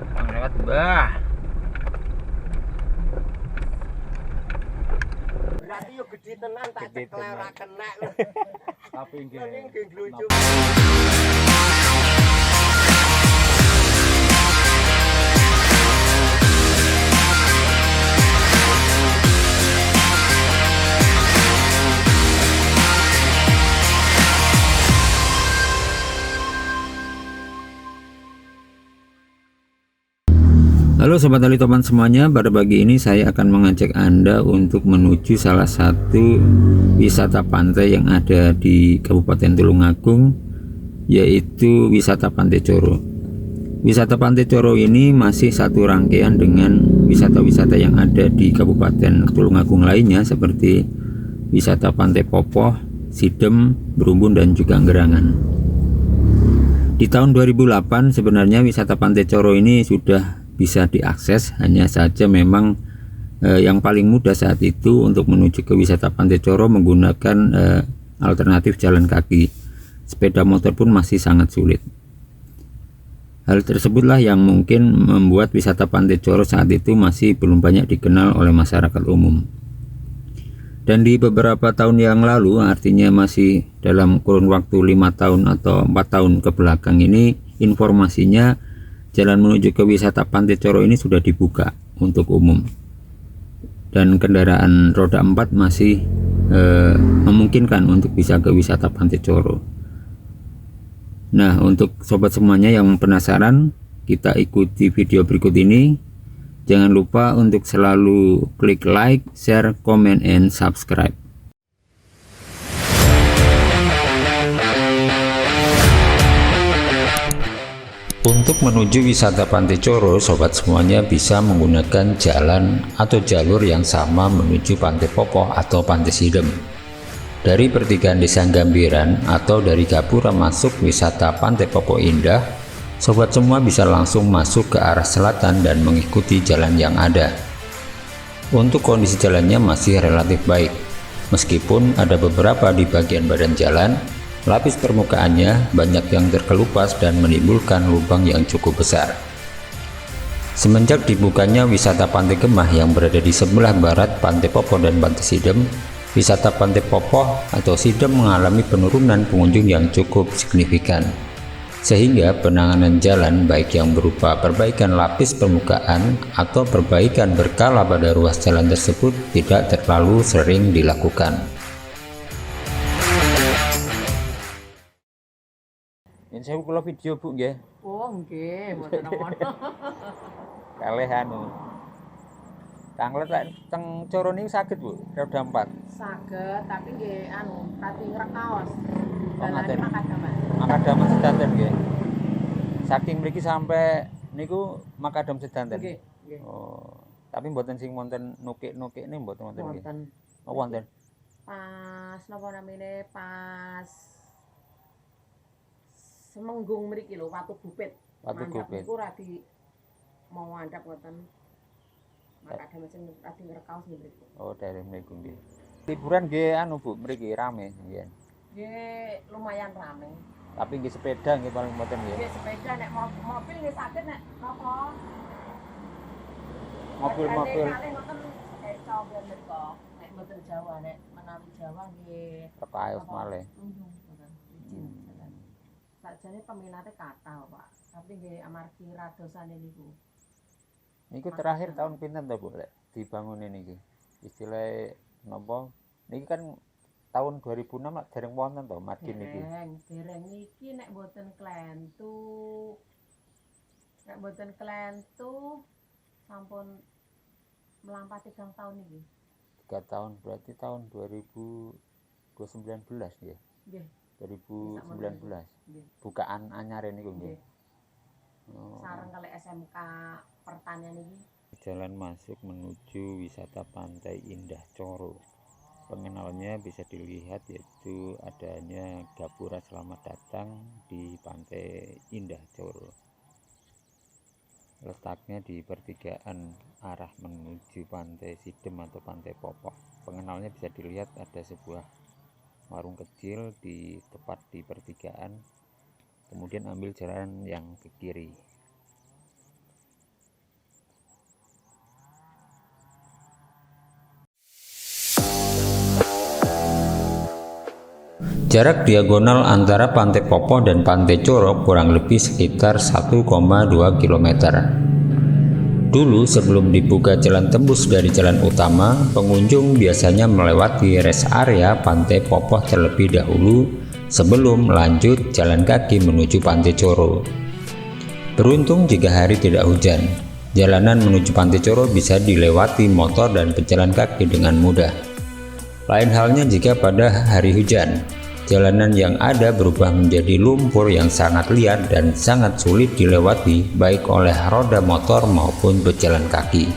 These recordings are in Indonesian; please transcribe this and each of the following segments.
lewat bah. Berarti yo gede tenan tak cekel ora kena. Tapi nggih. Nggih lucu. Halo Sobat Ali Topan semuanya, pada pagi ini saya akan mengajak Anda untuk menuju salah satu wisata pantai yang ada di Kabupaten Tulungagung, yaitu wisata Pantai Coro. Wisata Pantai Coro ini masih satu rangkaian dengan wisata-wisata yang ada di Kabupaten Tulungagung lainnya seperti wisata Pantai Popoh, Sidem, Berumbun, dan juga Gerangan. Di tahun 2008 sebenarnya wisata Pantai Coro ini sudah bisa diakses, hanya saja memang yang paling mudah saat itu untuk menuju ke wisata Pantai Coro menggunakan alternatif jalan kaki. Sepeda motor pun masih sangat sulit. Hal tersebutlah yang mungkin membuat wisata Pantai Coro saat itu masih belum banyak dikenal oleh masyarakat umum. Dan di beberapa tahun yang lalu, artinya masih dalam kurun waktu 5 tahun atau 4 tahun ke belakang ini, informasinya jalan menuju ke wisata Pantai Coro ini sudah dibuka untuk umum, dan kendaraan roda 4 masih memungkinkan untuk bisa ke wisata Pantai Coro. Nah, untuk sobat semuanya yang penasaran, kita ikuti video berikut ini. Jangan lupa untuk selalu klik like, share, comment, and subscribe. Untuk menuju wisata Pantai Coro, sobat semuanya bisa menggunakan jalan atau jalur yang sama menuju Pantai Popoh atau Pantai Sidem. Dari pertigaan Desa Gambiran atau dari Gapura masuk wisata Pantai Popoh Indah, sobat semua bisa langsung masuk ke arah selatan dan mengikuti jalan yang ada. Untuk kondisi jalannya masih relatif baik, meskipun ada beberapa di bagian badan jalan lapis permukaannya banyak yang terkelupas dan menimbulkan lubang yang cukup besar. Semenjak dibukanya wisata Pantai Gemah yang berada di sebelah barat Pantai Popoh dan Pantai Sidem, wisata Pantai Popoh atau Sidem mengalami penurunan pengunjung yang cukup signifikan, sehingga penanganan jalan baik yang berupa perbaikan lapis permukaan atau perbaikan berkala pada ruas jalan tersebut tidak terlalu sering dilakukan. Ini saya kula video Bu nggih. Oh nggih, mboten ngono. Kalih anu. Tanglet teng Coro niku saged Bu, roda 4. Saged, tapi nggih anu, pati ngrekaos. Oh, Dalane ngaten. makadaman. Makadam sedanten nggih. Saking mriki sampai niku Makadam sedanten. Nggih, nggih. Oh, tapi mboten sing wonten nukik-nukik niku mboten wonten nggih. Wonten. Oh, wonten. Pas napa namine pas Semenggung mriki lho, Watu Bupit. Watu Mandap Bupit. niku ra di mau mandap ngoten. Makadam sing radi ngrekaos niku. Oh, daerah mriku nggih. Liburan nggih anu Bu, mriki rame nggih. Nggih lumayan rame. Tapi nggih sepeda nggih paling mboten nggih. Nggih sepeda nek mobil nggih saged nek napa? Mobil-mobil Kalih ngoten sepeda ben menika. Nek mboten Jawa nek menawi Jawa nggih kepaes malih. Sakjane peminatnya kathah, Pak. Tapi nggih amargi radosane niku. Niku terakhir tahun pinten to Bu lek dibangunin niki? Istilah napa? Niki kan tahun 2006 lak dereng wonten to margin niki. Dereng niki nek mboten klentu. Nek mboten klentu sampun mlampah 3 tahun niki. 3 tahun berarti tahun 2019 nggih. Nggih. 2019. Nggih. Bukaan anyar niku nggih. Oh. Sareng kali SMK Pertanian ini. Jalan masuk menuju wisata Pantai Indah Coro. Pengenalnya bisa dilihat, yaitu adanya Gapura Selamat Datang di Pantai Indah Coro. Letaknya di pertigaan arah menuju Pantai Sidem atau Pantai Popoh. Pengenalnya bisa dilihat ada sebuah warung kecil di tepat di pertigaan, kemudian ambil jalan yang ke kiri. Jarak diagonal antara Pantai Popoh dan Pantai Coro kurang lebih sekitar 1,2 km. Dulu sebelum dibuka jalan tembus dari jalan utama, pengunjung biasanya melewati rest area Pantai Popoh terlebih dahulu sebelum lanjut jalan kaki menuju Pantai Coro. Beruntung jika hari tidak hujan, jalanan menuju Pantai Coro bisa dilewati motor dan pejalan kaki dengan mudah. Lain halnya jika pada hari hujan, jalanan yang ada berubah menjadi lumpur yang sangat liar dan sangat sulit dilewati baik oleh roda motor maupun pejalan kaki.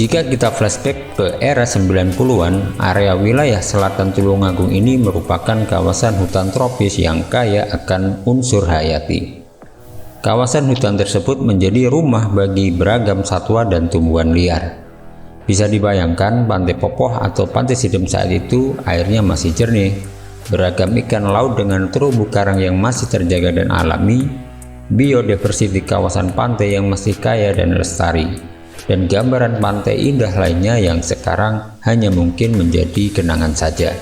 Jika kita flashback ke era 90-an, area wilayah selatan Tulungagung ini merupakan kawasan hutan tropis yang kaya akan unsur hayati. Kawasan hutan tersebut menjadi rumah bagi beragam satwa dan tumbuhan liar. Bisa dibayangkan Pantai Popoh atau Pantai Sidem saat itu airnya masih jernih, beragam ikan laut dengan terumbu karang yang masih terjaga dan alami, biodiversity kawasan pantai yang masih kaya dan lestari, dan gambaran pantai indah lainnya yang sekarang hanya mungkin menjadi kenangan saja.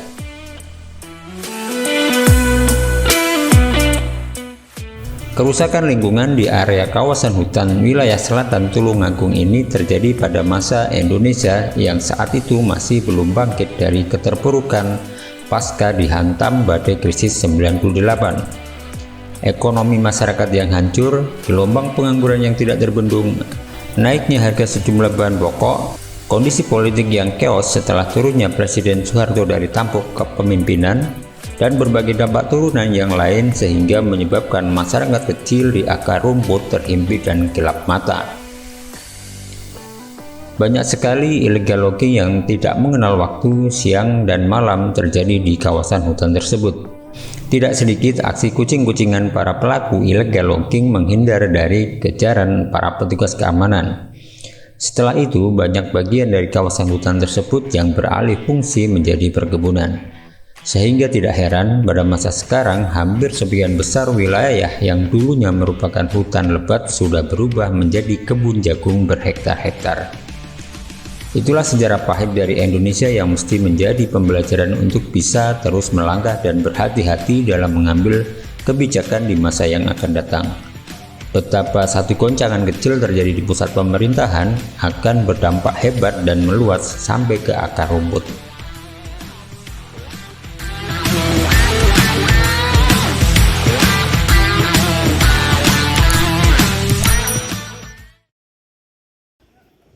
Kerusakan lingkungan di area kawasan hutan wilayah selatan Tulungagung ini terjadi pada masa Indonesia yang saat itu masih belum bangkit dari keterpurukan pasca dihantam badai krisis 98. Ekonomi masyarakat yang hancur, gelombang pengangguran yang tidak terbendung, naiknya harga sejumlah bahan pokok, kondisi politik yang keos setelah turunnya Presiden Soeharto dari tampuk kepemimpinan, dan berbagai dampak turunan yang lain sehingga menyebabkan masyarakat kecil di akar rumput terhimpit dan gelap mata. Banyak sekali illegal logging yang tidak mengenal waktu, siang dan malam terjadi di kawasan hutan tersebut. Tidak sedikit aksi kucing-kucingan para pelaku illegal logging menghindar dari kejaran para petugas keamanan. Setelah itu, banyak bagian dari kawasan hutan tersebut yang beralih fungsi menjadi perkebunan. Sehingga tidak heran pada masa sekarang hampir sebagian besar wilayah yang dulunya merupakan hutan lebat sudah berubah menjadi kebun jagung berhektar-hektar. Itulah sejarah pahit dari Indonesia yang mesti menjadi pembelajaran untuk bisa terus melangkah dan berhati-hati dalam mengambil kebijakan di masa yang akan datang. Betapa satu goncangan kecil terjadi di pusat pemerintahan akan berdampak hebat dan meluas sampai ke akar rumput.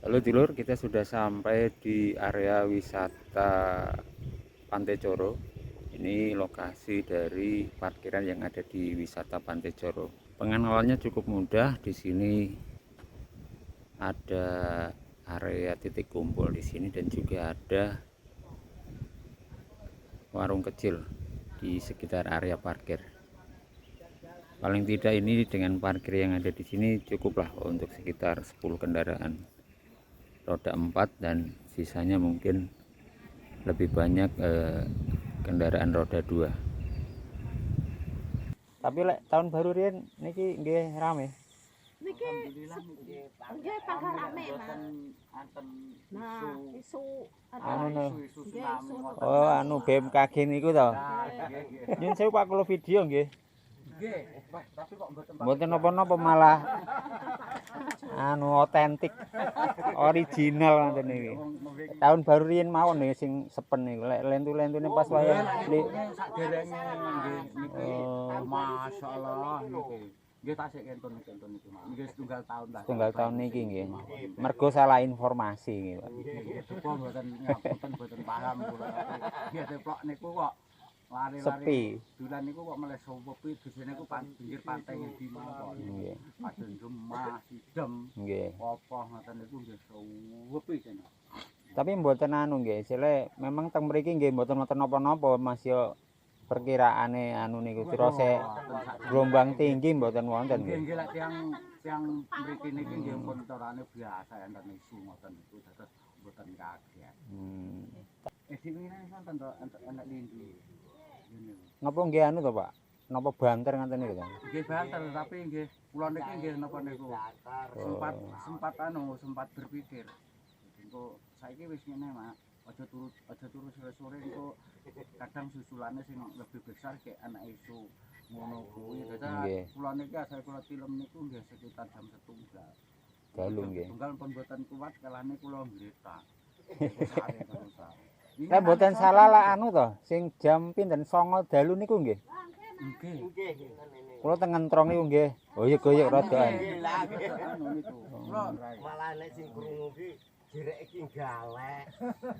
Halo dulur, kita sudah sampai di area wisata Pantai Coro. Ini lokasi dari parkiran yang ada di wisata Pantai Coro. Pengenalannya cukup mudah. Di sini ada area titik kumpul di sini dan juga ada warung kecil di sekitar area parkir. Paling tidak ini dengan parkir yang ada di sini cukuplah untuk sekitar 10 kendaraan roda 4 dan sisanya mungkin lebih banyak kendaraan roda 2. Tapi tahun baru riyen niki nggih rame. Niki nggih pangkal rame, Mas. Nah, isu Oh, anu BMKG niku to. Nyun sewu Pak kula video nggih. Nggih, tapi kok Mboten napa-napa malah anu otentik original ngoten niki. Tahun baru riyen mawon nggih sing sepen niku. Lek lentu-lentune pas wayah saderenge nggih niki. Masyaallah niki. Nggih tasik enten niki, Mas. Nggih setunggal tahun lah. Setunggal tahun niki nggih. Mergo salah informasi nggih, Pak. Kok mboten paham kula. Nggih deplok niku kok lari-lari Sepi. Dulan niku kok meleh sepi disene niku pinggir pantai ngendi mawon. Nggih. Padha Demah, Sidem. Nggih. Apa ngoten niku nggih sepi kene. Tapi mboten anu nggih, sile memang teng mriki nggih mboten napa-napa Mas yo perkiraane anu niku cirose gelombang tinggi mboten wonten Nggih nggih. nggih lek tiyang mriki niki nggih pun carane biasa enten isu ngoten niku dados mboten kaget. Dipingine sonten to enak lindu. Napa nggih anu to, Pak? Napa banter ngoten niku to? Nggih banter tapi nggih kula niki nggih napa niku. Sempat berpikir. engko saiki wis ngene Mak. Aja turu sore-sore engko kadang susulane sing lebih besar kayak anak isu ngono kuwi. Dadi kula niki asal kula film niku nggih sekitar jam 1:00. Dalu nggih. Tunggal pun mboten kuat kalane kula ngretak. Lah mboten salah lah anu to, sing jam pinten 09.00 dalu niku nggih. Nggih. Kula teng ngentrong niku nggih. Goyek-goyek rada. Anu niku. Malah nek sing krungu ki jerek iki galek.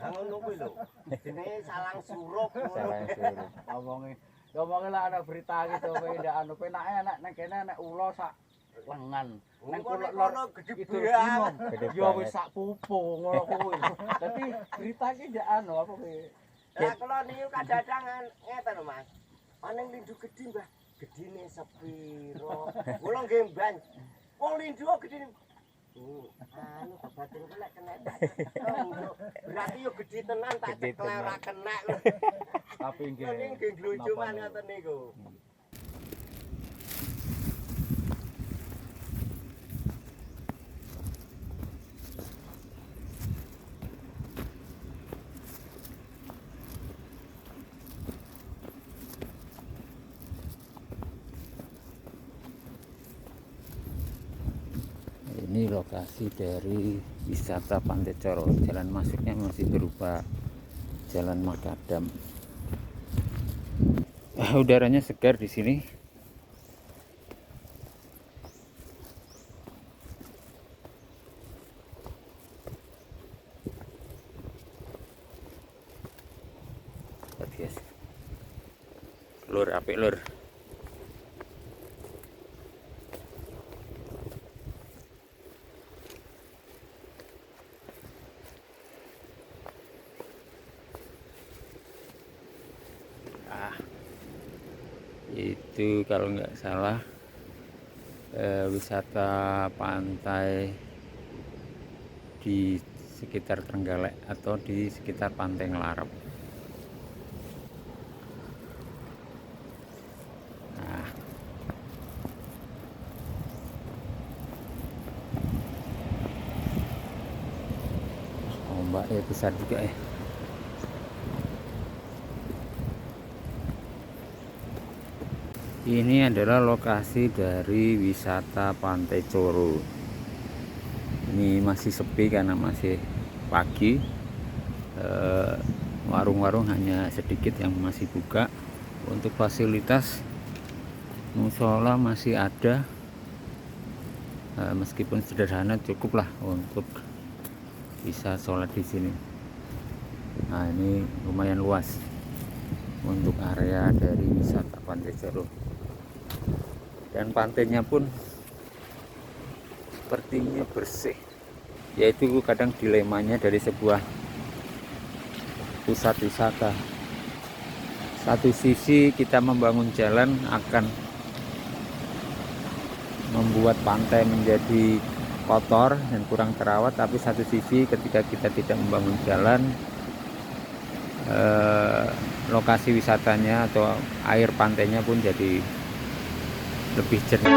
Lah ngono kuwi lho. Jenenge salang surup. Salah suruh. Ngomonge lah ana berita gitu kowe ndak anu penake anak nang kene anak ula sak lengan. Nang Ngono lor gede itu banget. Gede ya banget. wis sak pupu ngono kuwi. Dadi berita iki ndak anu apa kuwi. Lah kula niku kadang-kadang ngeten Mas. Ana lindu gedhi Mbah. Gedine sepiro? Kula nggih Mbah. Wong lindu kok gedine anu babagan kok lek kena. Berarti yo gedhi tenan tak Gedhi cekel ora tenan. kena. Tapi nggih. Ini nggih lucu man ngoten niku. Ini lokasi dari wisata Pantai Coro. Jalan masuknya masih berupa jalan makadam. Udaranya segar di sini. Lihat guys. Lur apik lur. Itu kalau nggak salah wisata pantai di sekitar Trenggalek atau di sekitar Pantai Ngelarep. Nah, ombaknya besar juga ya. Ini adalah lokasi dari wisata Pantai Coro. Ini masih sepi karena masih pagi. Warung-warung hanya sedikit yang masih buka. Untuk fasilitas musola masih ada. Meskipun sederhana cukuplah untuk bisa sholat di sini. Nah, ini lumayan luas untuk area dari wisata Pantai Coro. Dan pantainya pun sepertinya bersih, yaitu kadang dilemanya dari sebuah pusat wisata. Satu sisi kita membangun jalan akan membuat pantai menjadi kotor dan kurang terawat, tapi satu sisi ketika kita tidak membangun jalan, lokasi wisatanya atau air pantainya pun jadi lebih jernih.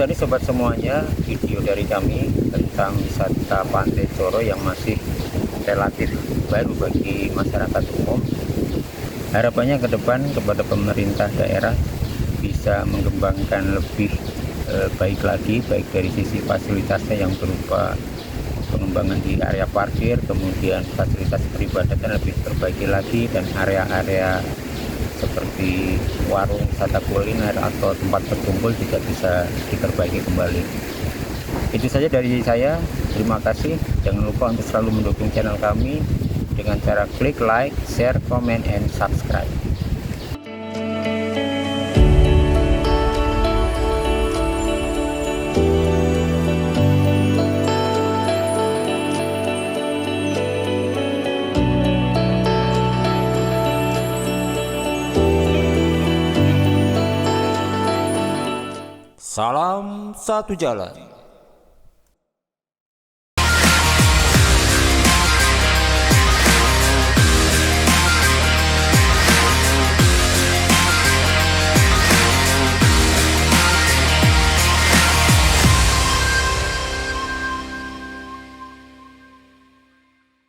tadi sobat semuanya, video dari kami tentang wisata Pantai Coro yang masih relatif baru bagi masyarakat umum. Harapannya ke depan kepada pemerintah daerah bisa mengembangkan lebih baik lagi, baik dari sisi fasilitasnya yang berupa pengembangan di area parkir, kemudian fasilitas peribadatan lebih diperbaiki lagi, dan area-area seperti warung wisata kuliner atau tempat berkumpul juga bisa diperbaiki kembali. Itu saja dari saya, terima kasih. Jangan lupa untuk selalu mendukung channel kami dengan cara klik like, share, comment, and subscribe. Salam satu jalan.